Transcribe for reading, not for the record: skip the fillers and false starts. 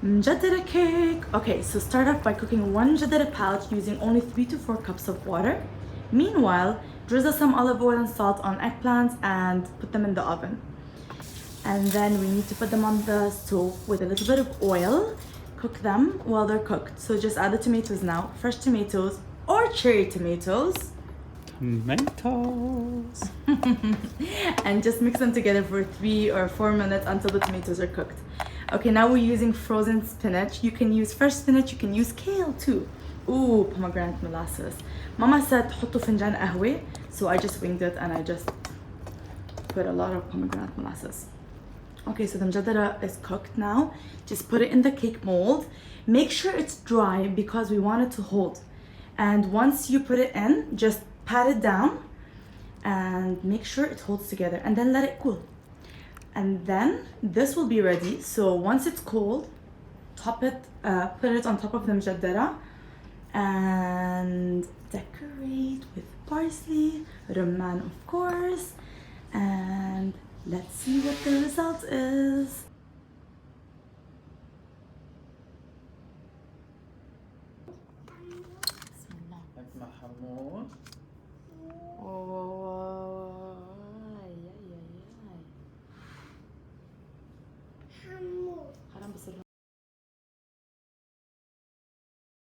Mujadara cake. Okay, so start off by cooking 1 mujadara pouch using only 3 to 4 cups of water. Meanwhile, drizzle some olive oil and salt on eggplants and put them in the oven. And then we need to put them on the stove with a little bit of oil. Cook them while they're cooked. So just add the tomatoes now, fresh tomatoes or cherry tomatoes. Tomatoes. And just mix them together for 3 or 4 minutes until the tomatoes are cooked. Okay, now we're using frozen spinach. You can use fresh spinach, you can use kale too. Ooh, pomegranate molasses. Mama said حطوا فنجان قهوة, so I just winged it and I just put a lot of pomegranate molasses. Okay, so the mujadara is cooked now. Just put it in the cake mold. Make sure it's dry because we want it to hold. And once you put it in, just pat it down and make sure it holds together and then let it cool. And then this will be ready. So once it's cold, put it on top of the mujadara and decorate with parsley, rumman of course, and let's see what the result is. محمود